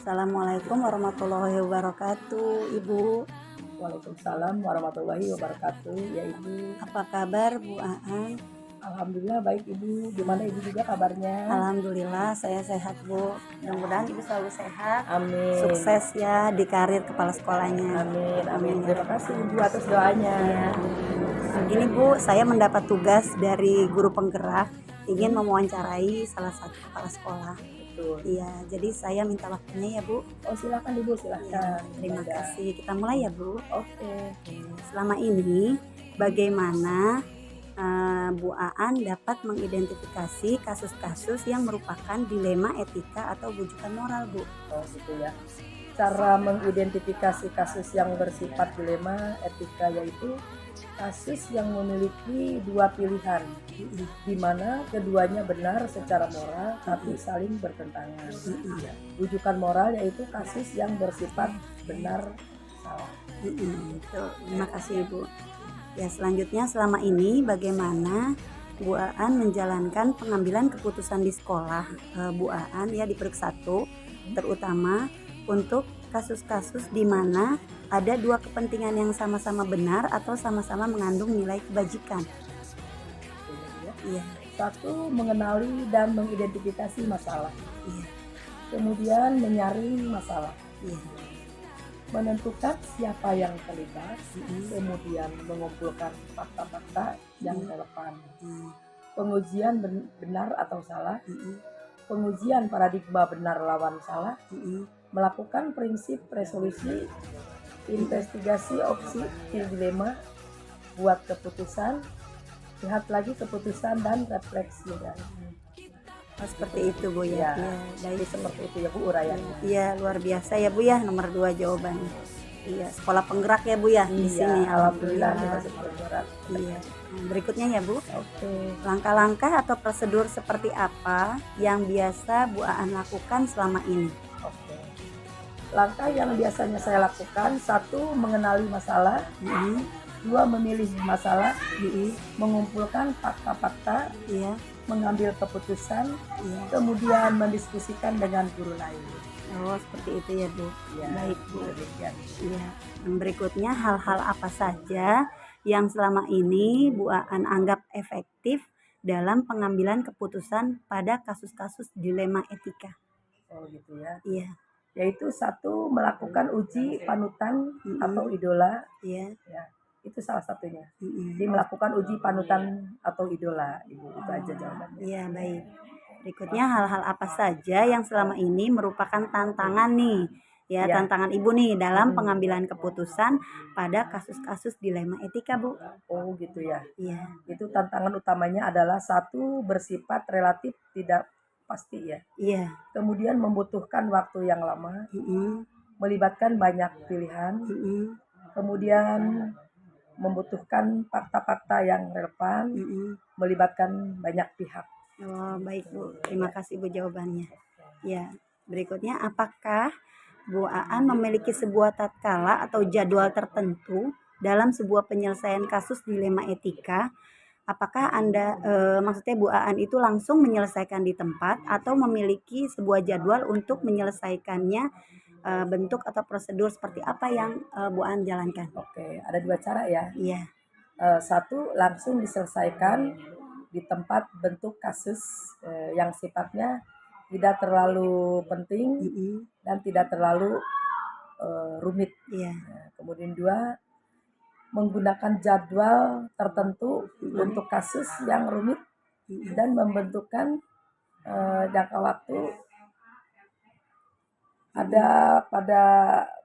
Assalamualaikum warahmatullahi wabarakatuh, Ibu. Waalaikumsalam warahmatullahi wabarakatuh. Ya Ibu, Apa kabar Bu Aan? alhamdulillah baik Ibu. Gimana Ibu juga kabarnya? Alhamdulillah saya sehat Bu. Mudah-mudahan Ibu selalu sehat. Amin. Sukses ya di karir kepala sekolahnya. Amin, amin. Amin. Terima kasih Ibu atas doanya. Ya. Gini Bu, saya mendapat tugas dari guru penggerak ingin mewawancarai salah satu kepala sekolah. Betul. Iya, jadi saya minta waktunya ya Bu. Oh silakan Ibu, Ya, silakan. terima Semoga. kasih. Kita mulai ya Bu. Oke. Selama ini bagaimana Bu Aan dapat mengidentifikasi kasus-kasus yang merupakan dilema etika atau bujukan moral, Bu? Oh gitu ya. Cara mengidentifikasi kasus yang bersifat dilema etika yaitu kasus yang memiliki dua pilihan, di mana keduanya benar secara moral tapi saling bertentangan. Rujukan moral yaitu kasus yang bersifat benar salah. Betul. Terima kasih, Bu. Ya, selanjutnya selama ini bagaimana Bu Aan menjalankan pengambilan keputusan di sekolah Bu Aan ya di Peruk 1, terutama untuk kasus-kasus di mana ada dua kepentingan yang sama-sama benar atau sama-sama mengandung nilai kebajikan. Iya, Satu, mengenali dan mengidentifikasi masalah. iya, Kemudian menyaring masalah. iya. Menentukan siapa yang terlibat. Kemudian mengumpulkan fakta-fakta yang relevan. Pengujian benar atau salah. Pengujian paradigma benar lawan salah. Melakukan prinsip resolusi, investigasi opsi dilema, buat keputusan, lihat lagi keputusan dan refleksi. Oh, seperti itu Bu ya. Ya, Iya, jadi baik. seperti itu ya Bu uraiannya. Iya, luar biasa ya Bu ya, nomor 2 jawabannya. Iya, sekolah penggerak ya Bu ya di sini. Alhamdulillah kita Alhamdulillah. sekolah berat. Iya. Berikutnya ya Bu, Oke. langkah-langkah atau prosedur seperti apa yang biasa Bu Aan lakukan selama ini? Oke. Langkah yang biasanya saya lakukan, satu, mengenali masalah. Dua, memilih masalah. Mengumpulkan fakta-fakta. Iya, Mengambil keputusan. iya. Kemudian mendiskusikan dengan guru lain. Oh, seperti itu ya Bu. Ya, Baik Bu. demikian. Iya. Yang berikutnya hal-hal apa saja yang selama ini Bu Aan anggap efektif dalam pengambilan keputusan pada kasus-kasus dilema etika? Oh gitu ya. Iya, Yaitu satu, melakukan uji panutan atau idola. iya. Ya, itu salah satunya. Mm-mm. Jadi melakukan uji panutan atau idola, Ibu. Itu aja jawabannya. Iya, baik. Berikutnya hal-hal apa saja yang selama ini merupakan tantangan nih, ya, Iya. tantangan Ibu nih dalam pengambilan keputusan pada kasus-kasus dilema etika, Bu? Oh gitu ya. Iya, Itu tantangan utamanya adalah satu, bersifat relatif tidak pasti ya. iya. Kemudian membutuhkan waktu yang lama, Mm-mm, melibatkan banyak pilihan, mm-mm, kemudian membutuhkan fakta-fakta yang relevan, melibatkan banyak pihak. Oh, baik Bu. Terima kasih Bu jawabannya. Ya, berikutnya apakah Bu Aan memiliki sebuah tatkala atau jadwal tertentu dalam sebuah penyelesaian kasus dilema etika? Apakah Anda maksudnya Bu Aan itu langsung menyelesaikan di tempat atau memiliki sebuah jadwal untuk menyelesaikannya, bentuk atau prosedur seperti apa yang Bu Aan jalankan? Oke, ada dua cara ya. Iya, Satu, langsung diselesaikan di tempat bentuk kasus yang sifatnya tidak terlalu penting dan tidak terlalu rumit. iya, Kemudian dua, menggunakan jadwal tertentu untuk kasus yang rumit dan membentukkan jangka waktu ada pada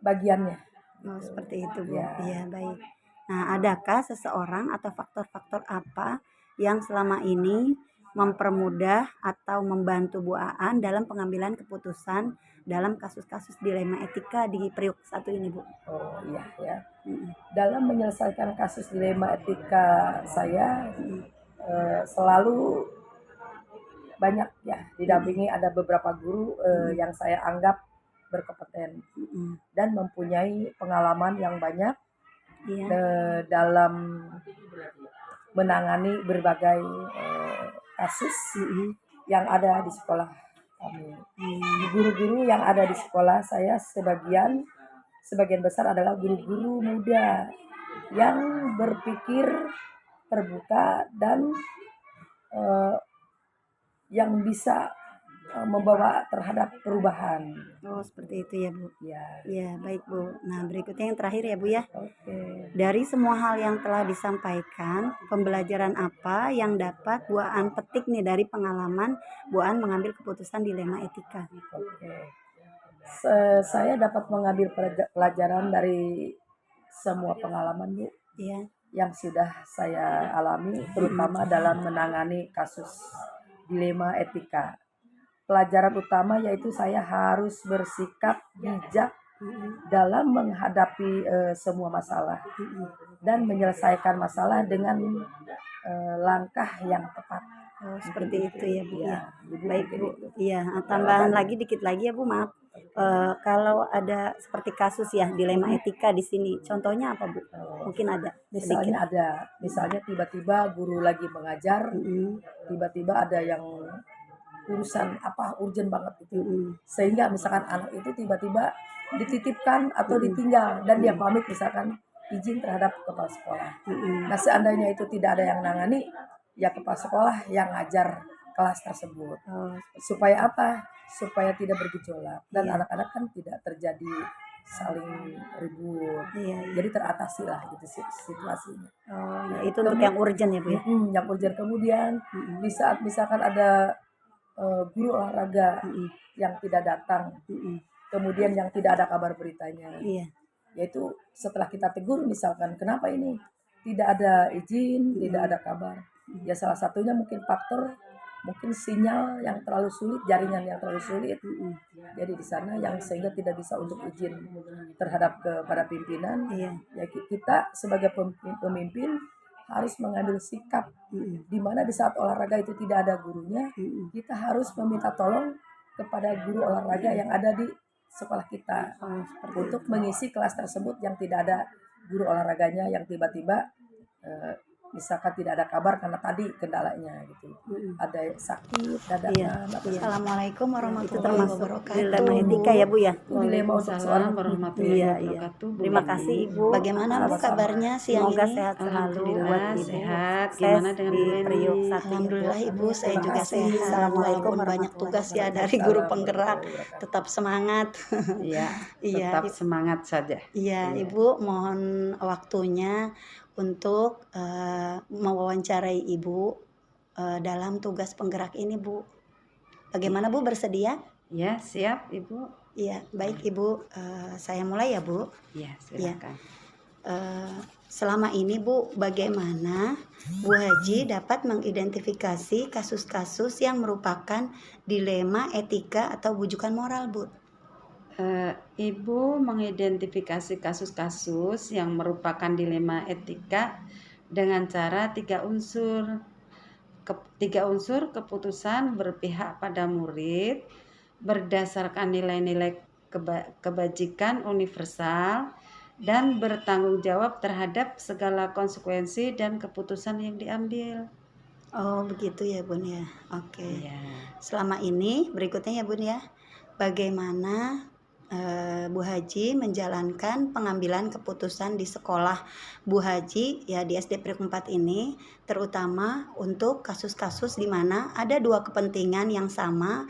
bagiannya. oh seperti itu Bu. Ya. Iya, baik. Nah, adakah seseorang atau faktor-faktor apa yang selama ini mempermudah atau membantu Bu Aan dalam pengambilan keputusan dalam kasus-kasus dilema etika di Priok 1 ini, Bu? Oh iya ya. Dalam menyelesaikan kasus dilema etika saya selalu banyak ya didampingi ada beberapa guru yang saya anggap berkompeten dan mempunyai pengalaman yang banyak Iya, dalam menangani berbagai kasus yang ada di sekolah Amin. Hmm. Guru-guru yang ada di sekolah saya sebagian besar adalah guru-guru muda yang berpikir terbuka dan eh, yang bisa membawa terhadap perubahan. Oh, seperti itu ya, Bu. Ya, Ya, baik, Bu. Nah, berikutnya yang terakhir ya, Bu ya. oke. Dari semua hal yang telah disampaikan, pembelajaran apa yang dapat Bu Aan petik nih dari pengalaman Bu Aan mengambil keputusan dilema etika? Oke. Saya dapat mengambil pelajaran dari semua pengalaman Bu Iya. yang sudah saya alami, terutama dalam menangani kasus dilema etika. Pelajaran utama yaitu saya harus bersikap bijak dalam menghadapi semua masalah dan menyelesaikan masalah dengan langkah yang tepat. Oh, seperti itu ya, Bu ya. Ibu Baik, mungkin Bu. itu. Iya, tambahan lagi dikit lagi ya, Bu, maaf. Kalau ada seperti kasus ya dilema etika di sini, contohnya apa, Bu? Mungkin ada sedikit. Misalnya tiba-tiba guru lagi mengajar, Mm-mm. tiba-tiba ada yang urusan apa urgent banget gitu. Mm-mm. Sehingga misalkan anak itu tiba-tiba dititipkan atau ditinggal dan dia pamit misalkan izin terhadap kepala sekolah. Mm-mm. Nah, seandainya itu tidak ada yang nangani, ya kepala sekolah yang ngajar kelas tersebut. Oh, Supaya apa? Supaya tidak bergejolak dan Iya. anak-anak kan tidak terjadi saling ribut. iya, iya. Jadi teratasi lah gitu situasinya. Oh, ya itu untuk yang urgent ya, Bu ya. Yang urgent kemudian Mm-mm. di saat misalkan ada guru olahraga Mm-mm. yang tidak datang, Mm-mm. kemudian yang tidak ada kabar beritanya, Iya. yaitu setelah kita tegur misalkan kenapa ini tidak ada izin, tidak ada kabar, ya salah satunya mungkin faktor mungkin sinyal yang terlalu sulit, jaringan yang terlalu sulit, Mm-mm. jadi di sana yang sehingga tidak bisa untuk izin terhadap kepada pimpinan. Iya. Ya kita sebagai pemimpin harus mengambil sikap Mm-mm. di mana di saat olahraga itu tidak ada gurunya, Mm-mm. kita harus meminta tolong kepada guru olahraga yang ada di sekolah kita Oh, seperti untuk mengisi kelas tersebut yang tidak ada guru olahraganya yang tiba-tiba misalkan tidak ada kabar karena tadi kendalanya gitu. Mm-mm. Ada sakit, dadakan, Iya. atau Assalamualaikum Itu warahmatullahi termasuk wabarakatuh. dilema Dilema etika ya, Bu ya. itu dilema untuk Waalaikumsalam seorang warahmatullahi Iya, wabarakatuh. Bu Terima Leni. kasih Ibu. Bagaimana, Bu, Sama-sama. kabarnya siang Semoga ini? sehat selalu Alhamdulillah, buat Ibu. sehat. Sukses Gimana dengan di Bu Leni? Priok 1 ya, Bu. Alhamdulillah Ibu, saya Terima juga kasih. sehat. Assalamualaikum Walaupun banyak tugas ya dari Waalaikumsalam guru penggerak, warahmatullahi wabarakatuh. tetap semangat. Iya, Iya, tetap semangat saja. Iya, Iya. Ibu mohon waktunya untuk mewawancarai Ibu dalam tugas penggerak ini, Bu. Bagaimana Bu, bersedia? Ya, siap Ibu. Iya, baik Ibu. Saya mulai ya, Bu. Ya, silakan. Selama ini Bu, bagaimana Bu Haji dapat mengidentifikasi kasus-kasus yang merupakan dilema etika atau bujukan moral, Bu? Ibu mengidentifikasi kasus-kasus yang merupakan dilema etika dengan cara tiga unsur. Tiga unsur keputusan berpihak pada murid berdasarkan nilai-nilai kebajikan universal dan bertanggung jawab terhadap segala konsekuensi dan keputusan yang diambil. Oh, begitu ya, Bun ya. Oke. Iya. Selama ini berikutnya ya, Bun ya. Bagaimana Bu Haji menjalankan pengambilan keputusan di sekolah Bu Haji ya di SD Priok 4 ini, terutama untuk kasus-kasus di mana ada dua kepentingan yang sama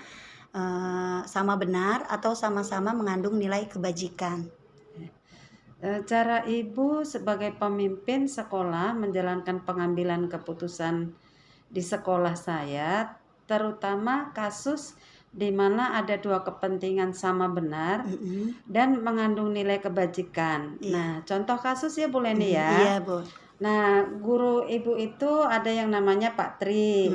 benar atau sama-sama mengandung nilai kebajikan. Cara Ibu sebagai pemimpin sekolah menjalankan pengambilan keputusan di sekolah saya, terutama kasus di mana ada dua kepentingan sama benar dan mengandung nilai kebajikan. Iya. Nah, contoh kasus ya Bu Leni ya. Iya, Bu. Nah, guru Ibu itu ada yang namanya Pak Tri.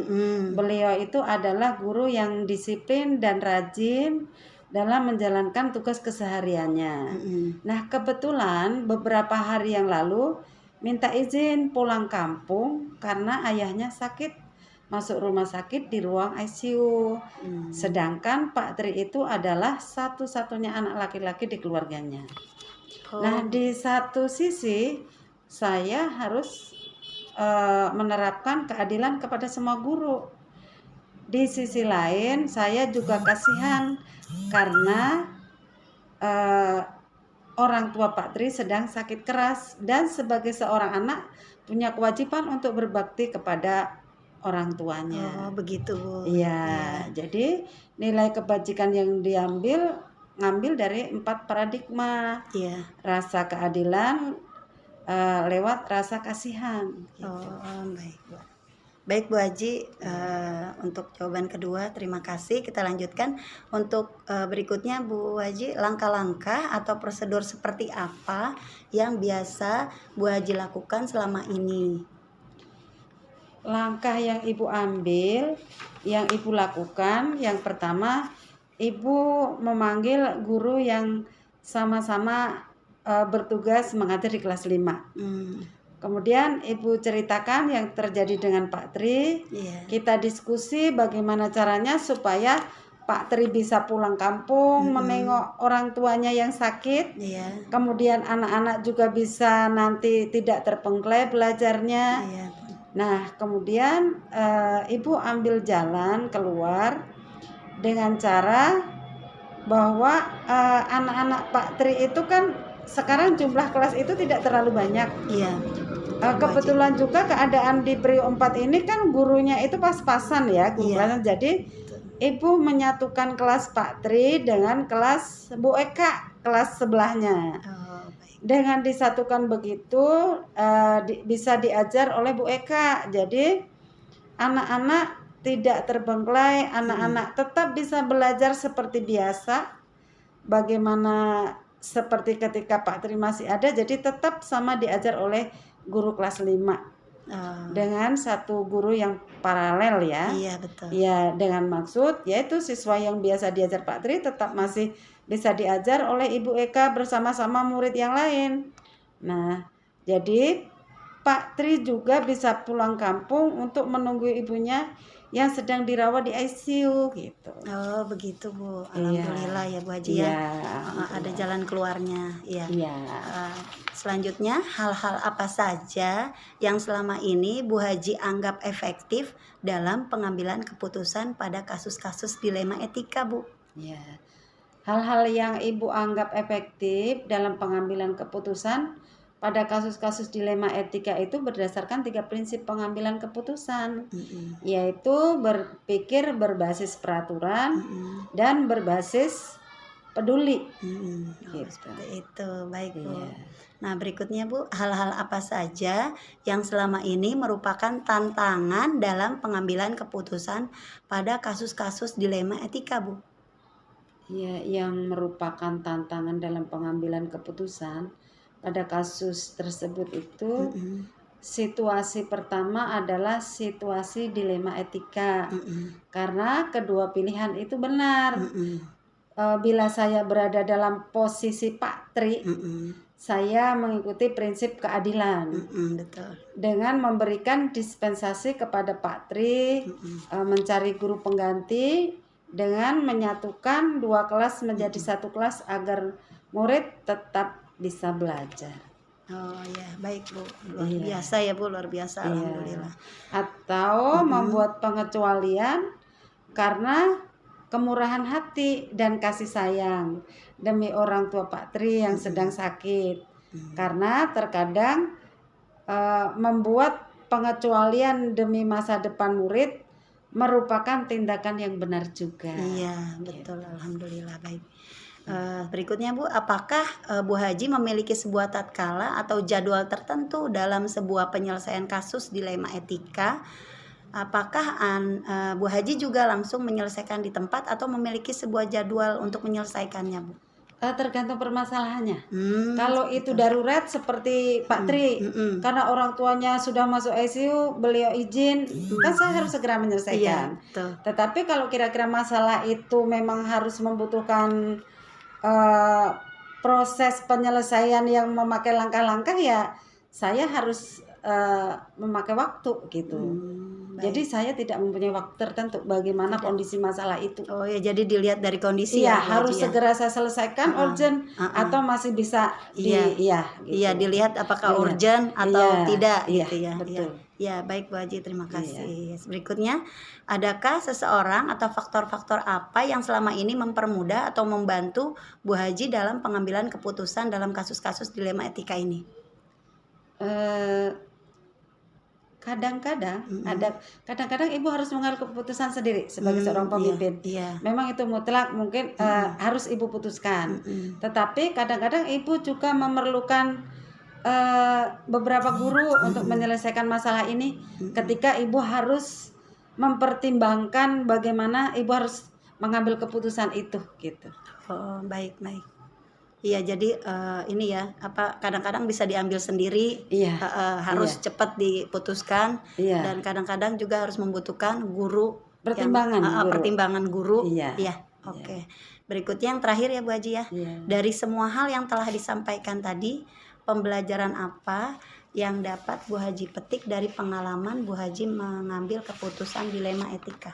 Beliau itu adalah guru yang disiplin dan rajin dalam menjalankan tugas kesehariannya. Nah, kebetulan beberapa hari yang lalu minta izin pulang kampung karena ayahnya sakit, masuk rumah sakit di ruang ICU. Sedangkan Pak Tri itu adalah satu-satunya anak laki-laki di keluarganya. Nah, di satu sisi saya harus menerapkan keadilan kepada semua guru. di sisi lain saya juga kasihan karena orang tua Pak Tri sedang sakit keras dan sebagai seorang anak punya kewajiban untuk berbakti kepada orang tuanya. Oh, begitu, Bu. Iya, jadi nilai kebajikan yang ngambil dari 4 paradigma. Iya. Rasa keadilan lewat rasa kasihan. Gitu. Oh, baik, Bu. Baik, Bu Haji, untuk jawaban kedua terima kasih. Kita lanjutkan untuk berikutnya, Bu Haji, langkah-langkah atau prosedur seperti apa yang biasa Bu Haji lakukan selama ini? Langkah yang Ibu ambil, yang Ibu lakukan, yang pertama Ibu memanggil guru yang sama-sama bertugas mengajar di kelas 5. Kemudian Ibu ceritakan yang terjadi dengan Pak Tri. Iya. Kita diskusi bagaimana caranya supaya Pak Tri bisa pulang kampung, menengok orang tuanya yang sakit. Iya. Kemudian anak-anak juga bisa nanti tidak terpengklai belajarnya. Iya. Nah, kemudian Ibu ambil jalan keluar dengan cara bahwa anak-anak Pak Tri itu kan sekarang jumlah kelas itu tidak terlalu banyak. Iya. Kebetulan juga keadaan di Prio 4 ini kan gurunya itu pas-pasan ya, guru kelasnya. Jadi Ibu menyatukan kelas Pak Tri dengan kelas Bu Eka, kelas sebelahnya. Oh, baik. Dengan disatukan begitu bisa diajar oleh Bu Eka. Jadi anak-anak tidak terbengkelai, anak-anak tetap bisa belajar seperti biasa. Bagaimana seperti ketika Pak Tri masih ada, jadi tetap sama diajar oleh guru kelas 5. Dengan satu guru yang paralel ya. Iya, betul. Ya, dengan maksud yaitu siswa yang biasa diajar Pak Tri tetap masih bisa diajar oleh Ibu Eka bersama-sama murid yang lain. Nah, jadi Pak Tri juga bisa pulang kampung untuk menunggu ibunya yang sedang dirawat di ICU gitu. Oh, begitu, Bu. Alhamdulillah ya, Bu Haji ya. Ada jalan keluarnya. Iya. Selanjutnya, hal-hal apa saja yang selama ini Bu Haji anggap efektif dalam pengambilan keputusan pada kasus-kasus dilema etika, Bu? Ya. Hal-hal yang Ibu anggap efektif dalam pengambilan keputusan pada kasus-kasus dilema etika itu berdasarkan 3 prinsip pengambilan keputusan, yaitu berpikir berbasis peraturan dan berbasis peduli. Gitu. Seperti itu, baik, Bu. Nah, berikutnya, Bu, hal-hal apa saja yang selama ini merupakan tantangan dalam pengambilan keputusan pada kasus-kasus dilema etika, Bu? Ya, yang merupakan tantangan dalam pengambilan keputusan pada kasus tersebut itu situasi pertama adalah situasi dilema etika. Karena kedua pilihan itu benar. Bila saya berada dalam posisi Pak Tri, saya mengikuti prinsip keadilan. Betul. Dengan memberikan dispensasi kepada Pak Tri, mencari guru pengganti dengan menyatukan 2 kelas menjadi 1 kelas agar murid tetap bisa belajar. Oh ya, baik, Bu. Luar biasa ya, Bu, luar biasa. Alhamdulillah. Atau membuat pengecualian karena kemurahan hati dan kasih sayang demi orang tua Pak Tri yang sedang sakit. Karena terkadang membuat pengecualian demi masa depan murid merupakan tindakan yang benar juga. Iya, betul. Alhamdulillah, baik. Berikutnya, Bu, apakah Bu Haji memiliki sebuah tatkala atau jadwal tertentu dalam sebuah penyelesaian kasus dilema etika? Apakah Bu Haji juga langsung menyelesaikan di tempat atau memiliki sebuah jadwal untuk menyelesaikannya, Bu? Tergantung permasalahannya. Kalau itu darurat seperti Pak Tri, karena orang tuanya sudah masuk ICU, beliau izin, kan saya harus segera menyelesaikan. Iya, tetapi kalau kira-kira masalah itu memang harus membutuhkan proses penyelesaian yang memakai langkah-langkah, ya saya harus memakai waktu gitu. Jadi saya tidak mempunyai waktu tertentu bagaimana Tidak. kondisi masalah itu. Oh ya, jadi dilihat dari kondisi Iya, ya, Bu harus Haji ya. segera saya selesaikan urgent atau masih bisa Iya. iya gitu. Iya, dilihat apakah Dilihat. urgent atau Iya, tidak iya, gitu ya. betul. Ya, baik Bu Haji, terima kasih. Berikutnya, adakah seseorang atau faktor-faktor apa yang selama ini mempermudah atau membantu Bu Haji dalam pengambilan keputusan dalam kasus-kasus dilema etika ini? Kadang-kadang kadang-kadang ibu harus mengambil keputusan sendiri sebagai seorang pemimpin. Iya. Memang itu mutlak mungkin harus ibu putuskan. Tetapi kadang-kadang ibu juga memerlukan beberapa guru untuk menyelesaikan masalah ini. Ketika ibu harus mempertimbangkan bagaimana ibu harus mengambil keputusan itu gitu. Oh, baik. Iya, jadi ini ya, kadang-kadang bisa diambil sendiri, Iya. harus cepat diputuskan, Iya. dan kadang-kadang juga harus membutuhkan guru Pertimbangan guru. pertimbangan guru. Iya. Oke. Berikutnya yang terakhir ya Bu Haji ya. Iya. Dari semua hal yang telah disampaikan tadi, pembelajaran apa yang dapat Bu Haji petik dari pengalaman Bu Haji mengambil keputusan dilema etika?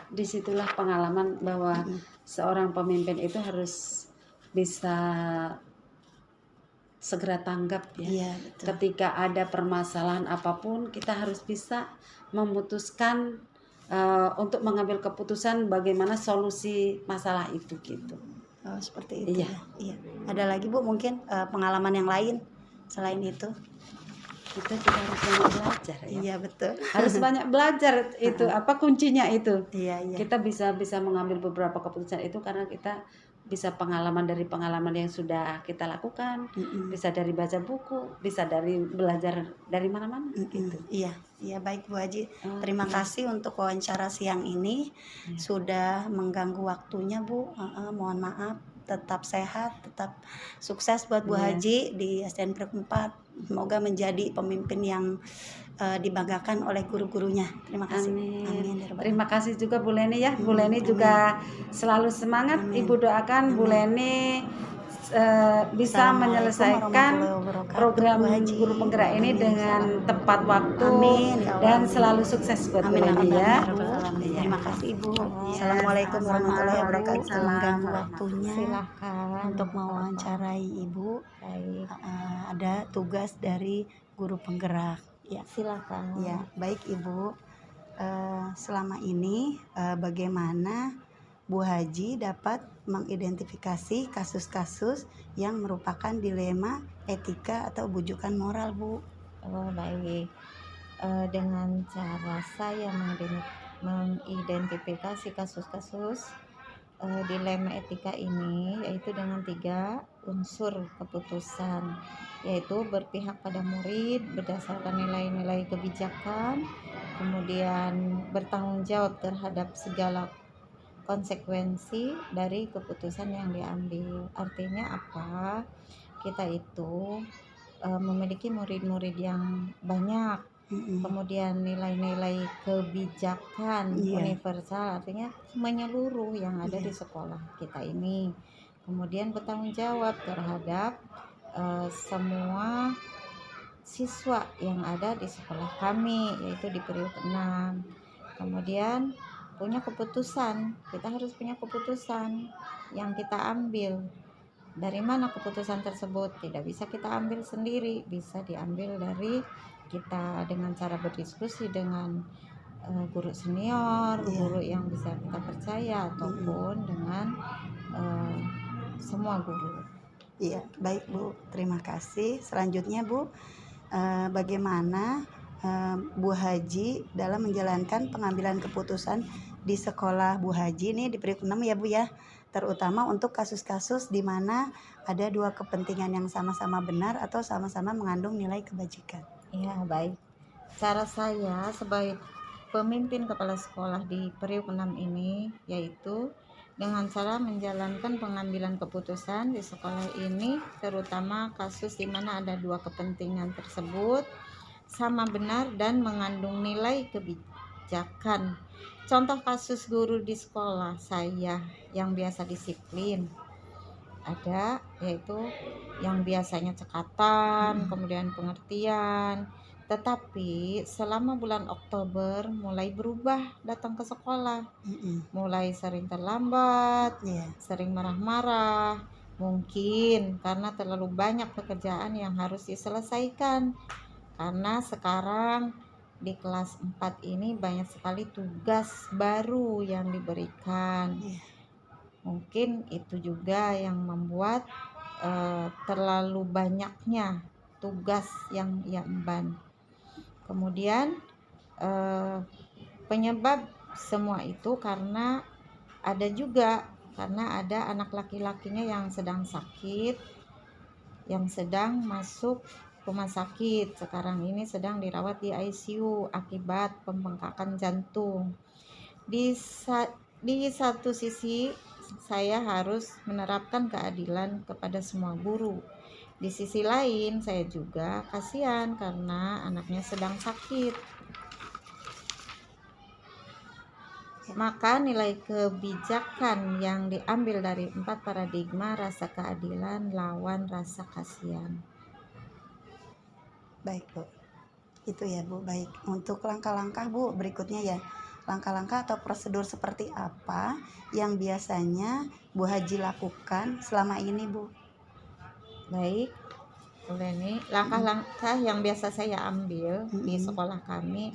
Disitulah pengalaman bahwa seorang pemimpin itu harus bisa segera tanggap ya. Iya, betul. Ketika ada permasalahan apapun kita harus bisa memutuskan untuk mengambil keputusan bagaimana solusi masalah itu gitu. Oh, seperti itu. Iya. Ya. Iya. Ada lagi Bu mungkin pengalaman yang lain selain itu? Kita juga harus banyak belajar ya. Iya, betul. Harus banyak belajar itu apa kuncinya itu. Iya. Kita bisa mengambil beberapa keputusan itu karena kita bisa pengalaman dari pengalaman yang sudah kita lakukan, bisa dari baca buku, bisa dari belajar dari mana-mana gitu. Iya, baik Bu Haji. Terima kasih untuk wawancara siang ini. Sudah mengganggu waktunya Bu. Mohon maaf. Tetap sehat, tetap sukses buat Bu Haji di SDN Priok 4. Semoga menjadi pemimpin yang dibanggakan oleh guru-gurunya. Terima kasih. Amin. Terima kasih juga Bu Leni ya. Bu Leni juga selalu semangat. Ibu doakan Bu Leni bisa menyelesaikan program guru penggerak ini dengan tepat waktu dan selalu sukses buat Bu Leni ya. Terima kasih Ibu. Assalamualaikum warahmatullahi wabarakatuh. Mengganggu waktunya. Silakan Untuk mewawancarai Ibu. Ada tugas dari guru penggerak. Ya. silakan. Ya, baik Ibu. Selama ini bagaimana Bu Haji dapat mengidentifikasi kasus-kasus yang merupakan dilema etika atau bujukan moral, Bu? Oh, baik. Dengan cara saya mengidentifikasi kasus-kasus dilema etika ini, yaitu dengan 3 unsur keputusan, yaitu berpihak pada murid berdasarkan nilai-nilai kebijakan, kemudian bertanggung jawab terhadap segala konsekuensi dari keputusan yang diambil. Artinya apa? Kita itu memiliki murid-murid yang banyak, kemudian nilai-nilai kebijakan universal, artinya menyeluruh yang ada di sekolah kita ini. Kemudian bertanggung jawab terhadap semua siswa yang ada di sekolah kami, yaitu di Priok 6. Kemudian punya keputusan, kita harus punya keputusan yang kita ambil. Dari mana keputusan tersebut? Tidak bisa kita ambil sendiri, bisa diambil dari kita dengan cara berdiskusi dengan guru senior, guru yang bisa kita percaya, ataupun dengan semua guru. Iya, baik Bu, terima kasih. Selanjutnya Bu, bagaimana Bu Haji dalam menjalankan pengambilan keputusan di sekolah Bu Haji nih di Priok 6 ya Bu ya, terutama untuk kasus-kasus di mana ada 2 kepentingan yang sama-sama benar atau sama-sama mengandung nilai kebajikan. Ya, baik. Cara saya sebagai pemimpin kepala sekolah di Priok 6 ini yaitu dengan cara menjalankan pengambilan keputusan di sekolah ini, terutama kasus di mana ada 2 kepentingan tersebut sama benar dan mengandung nilai kebijakan. Contoh kasus guru di sekolah saya yang biasa disiplin ada, yaitu yang biasanya cekatan, kemudian pengertian, Tetapi selama bulan Oktober mulai berubah datang ke sekolah, mulai sering terlambat, Iya. sering marah-marah, mungkin karena terlalu banyak pekerjaan yang harus diselesaikan. Karena sekarang di kelas 4 ini banyak sekali tugas baru yang diberikan. Iya. Mungkin itu juga yang membuat terlalu banyaknya tugas yang ia emban. Kemudian penyebab semua itu karena ada anak laki-lakinya yang sedang sakit, yang sedang masuk rumah sakit. Sekarang ini sedang dirawat di ICU akibat pembengkakan jantung. Di satu sisi saya harus menerapkan keadilan kepada semua guru. Di sisi lain saya juga kasihan karena anaknya sedang sakit. Maka nilai kebijakan yang diambil dari 4 paradigma rasa keadilan lawan rasa kasihan. Baik Bu, itu ya Bu. Baik, untuk langkah-langkah Bu berikutnya ya, langkah-langkah atau prosedur seperti apa yang biasanya Bu Haji lakukan selama ini Bu? Baik, Bu Leni, langkah-langkah yang biasa saya ambil di sekolah kami,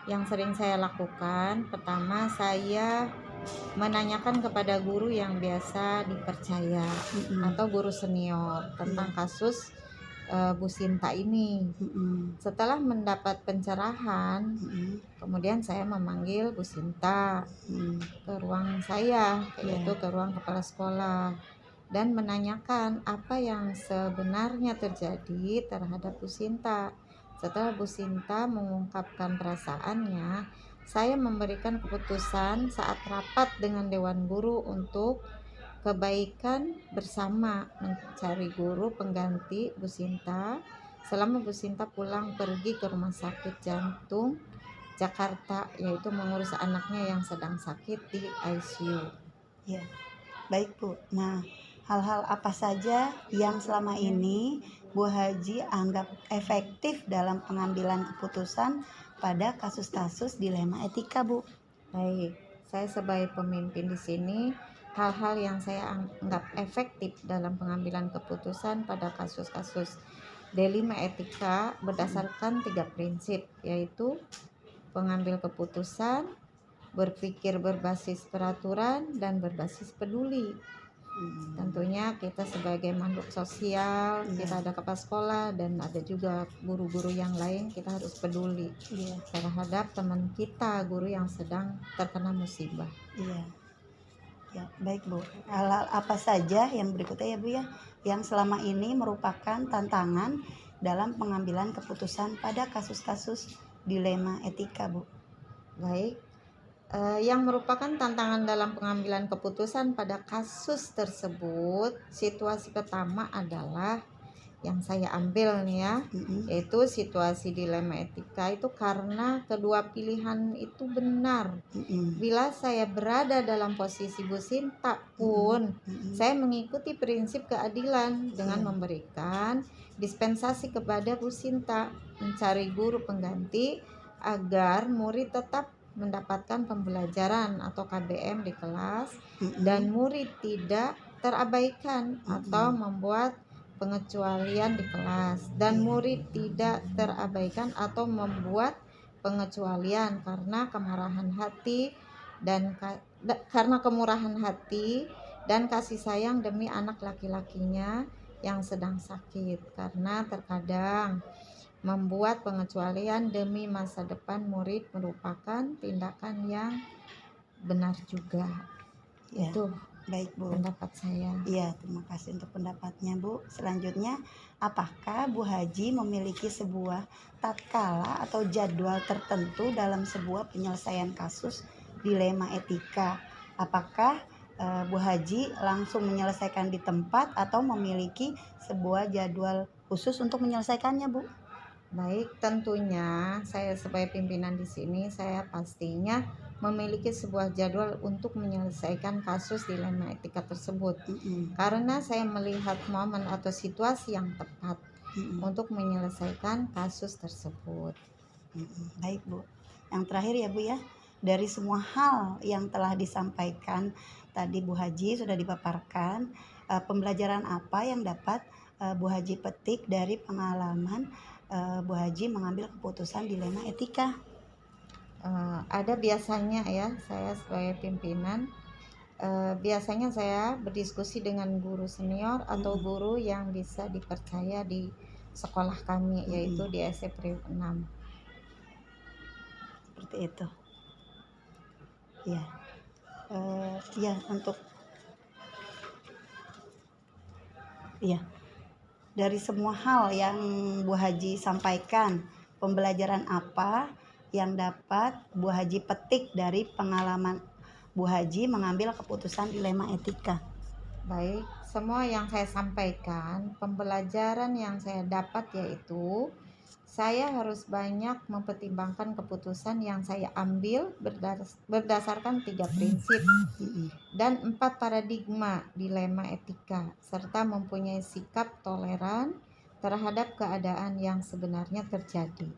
yang sering saya lakukan, pertama saya menanyakan kepada guru yang biasa dipercaya atau guru senior tentang kasus Bu Sinta ini. Setelah mendapat pencerahan, kemudian saya memanggil Bu Sinta ke ruang saya, yaitu ke ruang kepala sekolah, dan menanyakan apa yang sebenarnya terjadi terhadap Bu Sinta. Setelah Bu Sinta mengungkapkan perasaannya, saya memberikan keputusan saat rapat dengan Dewan Guru untuk kebaikan bersama mencari guru pengganti Bu Sinta selama Bu Sinta pulang pergi ke rumah sakit jantung Jakarta, yaitu mengurus anaknya yang sedang sakit di ICU. Ya, baik Bu. Nah, hal-hal apa saja yang selama ini Bu Haji anggap efektif dalam pengambilan keputusan pada kasus-kasus dilema etika Bu? Baik, saya sebagai pemimpin di sini, hal-hal yang saya anggap efektif dalam pengambilan keputusan pada kasus-kasus dilema etika berdasarkan 3 prinsip, yaitu pengambil keputusan, berpikir berbasis peraturan, dan berbasis peduli. Tentunya kita sebagai makhluk sosial, kita ada kepala sekolah dan ada juga guru-guru yang lain, kita harus peduli terhadap teman kita, guru yang sedang terkena musibah. Ya, baik Bu. Hal-hal apa saja yang berikutnya ya Bu ya, yang selama ini merupakan tantangan dalam pengambilan keputusan pada kasus-kasus dilema etika Bu? Baik, yang merupakan tantangan dalam pengambilan keputusan pada kasus tersebut, situasi pertama adalah yang saya ambil nih ya, yaitu situasi dilema etika itu karena kedua pilihan itu benar. Bila saya berada dalam posisi Bu Sinta pun, saya mengikuti prinsip keadilan dengan memberikan dispensasi kepada Bu Sinta, mencari guru pengganti agar murid tetap mendapatkan pembelajaran atau KBM di kelas dan murid tidak terabaikan atau membuat pengecualian di kelas, dan murid tidak terabaikan atau membuat pengecualian karena kemurahan hati dan kasih sayang demi anak laki-lakinya yang sedang sakit, karena terkadang membuat pengecualian demi masa depan murid merupakan tindakan yang benar juga. Itu baik Bu, pendapat saya. Iya, terima kasih untuk pendapatnya Bu. Selanjutnya, apakah Bu Haji memiliki sebuah tatkala atau jadwal tertentu dalam sebuah penyelesaian kasus dilema etika? Apakah Bu Haji langsung menyelesaikan di tempat atau memiliki sebuah jadwal khusus untuk menyelesaikannya Bu? Baik, tentunya saya sebagai pimpinan di sini, saya pastinya memiliki sebuah jadwal untuk menyelesaikan kasus dilema etika tersebut. Karena saya melihat momen atau situasi yang tepat untuk menyelesaikan kasus tersebut. Baik Bu. Yang terakhir ya Bu ya, dari semua hal yang telah disampaikan tadi Bu Haji sudah dipaparkan, pembelajaran apa yang dapat Bu Haji petik dari pengalaman Bu Haji mengambil keputusan dilema etika? Ada biasanya ya, saya sebagai pimpinan biasanya saya berdiskusi dengan guru senior atau guru yang bisa dipercaya di sekolah kami, yaitu di SD Priuk 6. Seperti itu. Ya, ya untuk ya dari semua hal yang Bu Haji sampaikan, pembelajaran apa yang dapat Bu Haji petik dari pengalaman Bu Haji mengambil keputusan dilema etika? Baik, semua yang saya sampaikan, pembelajaran yang saya dapat yaitu saya harus banyak mempertimbangkan keputusan yang saya ambil berdasarkan 3 prinsip dan 4 paradigma dilema etika, serta mempunyai sikap toleran terhadap keadaan yang sebenarnya terjadi.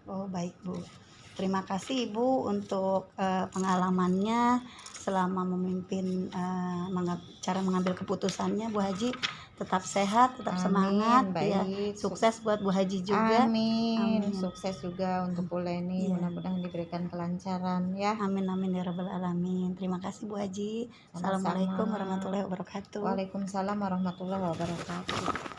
Oh baik Bu, terima kasih Ibu untuk pengalamannya selama memimpin cara mengambil keputusannya Bu Haji. Tetap sehat, tetap semangat, ya. Baik. Sukses buat Bu Haji juga. Amin. Sukses juga untuk Bu Leni. Iya. Mudah-mudahan diberikan kelancaran ya. Amin amin ya rabbal alamin. Terima kasih Bu Haji. Sama-sama. Assalamualaikum warahmatullahi wabarakatuh. Waalaikumsalam warahmatullahi wabarakatuh.